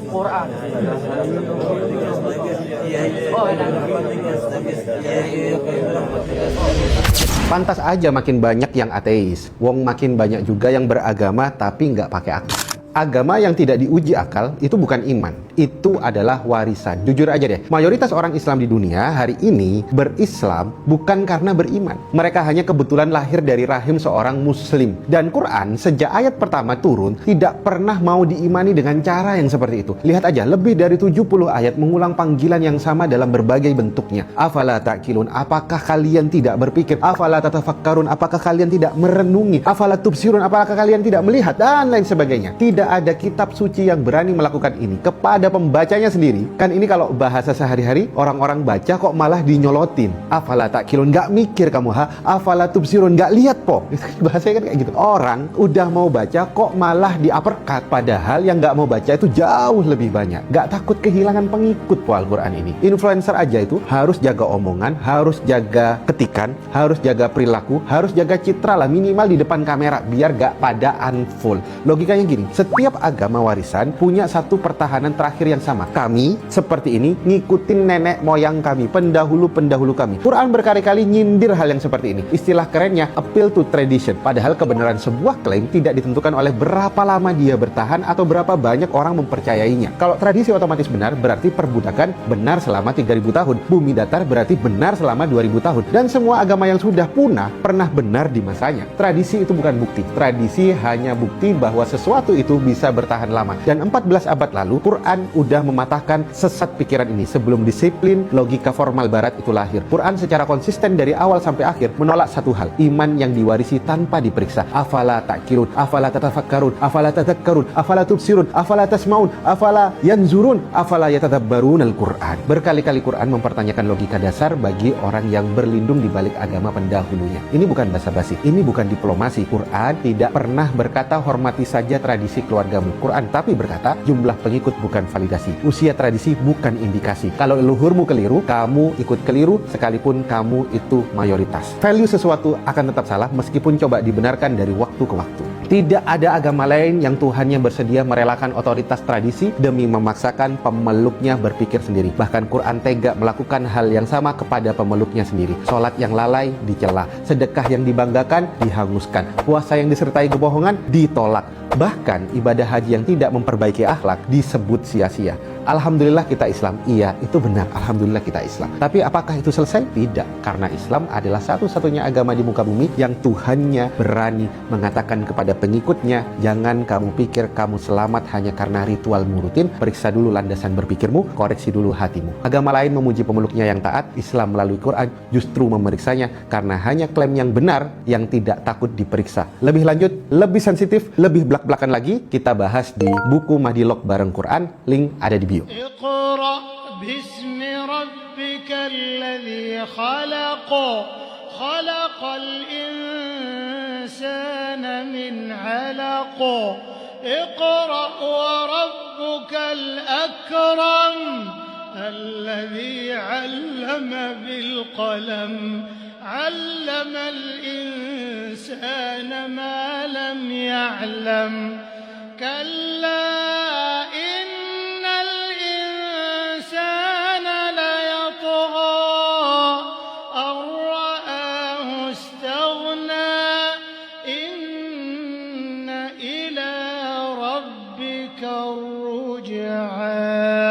Quran. Pantas aja makin banyak yang ateis. Wong makin banyak juga yang beragama tapi nggak pakai akal. Agama yang tidak diuji akal itu bukan iman, itu adalah warisan. Jujur aja deh, mayoritas orang Islam di dunia hari ini berislam bukan karena beriman. Mereka hanya kebetulan lahir dari rahim seorang muslim. Dan Quran sejak ayat pertama turun tidak pernah mau diimani dengan cara yang seperti itu. Lihat aja, lebih dari 70 ayat mengulang panggilan yang sama dalam berbagai bentuknya. Afala ta'qilun, apakah kalian tidak berpikir? Afala tatafakkarun, apakah kalian tidak merenungi? Afala tubsirun, apakah kalian tidak melihat? Dan lain sebagainya. Tidak ada kitab suci yang berani melakukan ini kepada pembacanya sendiri. Kan ini kalau bahasa sehari-hari, orang-orang baca kok malah dinyolotin. Afala ta'qilun, gak mikir kamu ha? Afala tubsirun, gak lihat po? Bahasanya kan kayak gitu. Orang udah mau baca kok malah di-uppercut, padahal yang gak mau baca itu jauh lebih banyak. Gak takut kehilangan pengikut po Al-Quran ini. Influencer aja itu harus jaga omongan, harus jaga ketikan, harus jaga perilaku, harus jaga citra lah minimal di depan kamera biar gak pada unfold. Logikanya gini, setiap agama warisan punya satu pertahanan terakhir yang sama. Kami seperti ini ngikutin nenek moyang kami, pendahulu-pendahulu kami. Quran berkali-kali nyindir hal yang seperti ini. Istilah kerennya appeal to tradition. Padahal kebenaran sebuah klaim tidak ditentukan oleh berapa lama dia bertahan atau berapa banyak orang mempercayainya. Kalau tradisi otomatis benar, berarti perbudakan benar selama 3000 tahun. Bumi datar berarti benar selama 2000 tahun. Dan semua agama yang sudah punah pernah benar di masanya. Tradisi itu bukan bukti. Tradisi hanya bukti bahwa sesuatu itu bisa bertahan lama. Dan 14 abad lalu, Quran udah mematahkan sesat pikiran ini. Sebelum disiplin logika formal barat itu lahir, Quran secara konsisten dari awal sampai akhir menolak satu hal, iman yang diwarisi tanpa diperiksa. Afala ta'qilun, afala tatafakkarun, afala tadhakkarun, afala tubsirun, afala tasmaun, afala yanzurun, afala yatadabbarun al-Quran. Berkali-kali Quran mempertanyakan logika dasar bagi orang yang berlindung di balik agama pendahulunya. Ini bukan basa-basi, ini bukan diplomasi. Quran tidak pernah berkata hormati saja tradisi keluargamu. Quran tapi berkata jumlah pengikut bukan validasi, usia tradisi bukan indikasi. Kalau leluhurmu keliru, kamu ikut keliru sekalipun kamu itu mayoritas. Value sesuatu akan tetap salah meskipun coba dibenarkan dari waktu ke waktu. Tidak ada agama lain yang Tuhannya bersedia merelakan otoritas tradisi demi memaksakan pemeluknya berpikir sendiri. Bahkan Quran tega melakukan hal yang sama kepada pemeluknya sendiri. Sholat yang lalai dicela, sedekah yang dibanggakan dihanguskan, puasa yang disertai kebohongan ditolak. Bahkan ibadah haji yang tidak memperbaiki akhlak disebut sia-sia. Alhamdulillah kita Islam. Iya, itu benar. Alhamdulillah kita Islam. Tapi apakah itu selesai? Tidak. Karena Islam adalah satu-satunya agama di muka bumi yang Tuhannya berani mengatakan kepada pengikutnya, jangan kamu pikir kamu selamat hanya karena ritualmu rutin. Periksa dulu landasan berpikirmu, koreksi dulu hatimu. Agama lain memuji pemeluknya yang taat. Islam melalui Quran justru memeriksanya karena hanya klaim yang benar yang tidak takut diperiksa. Lebih lanjut, lebih sensitif, lebih belak-belakan lagi, kita bahas di buku Mahdilog bareng Quran. Link ada di bio. اقرأ باسم ربك الذي خلق خلق الإنسان من علق اقرأ وربك الأكرم الذي علم بالقلم علم الإنسان ما لم يعلم كلا الرجعى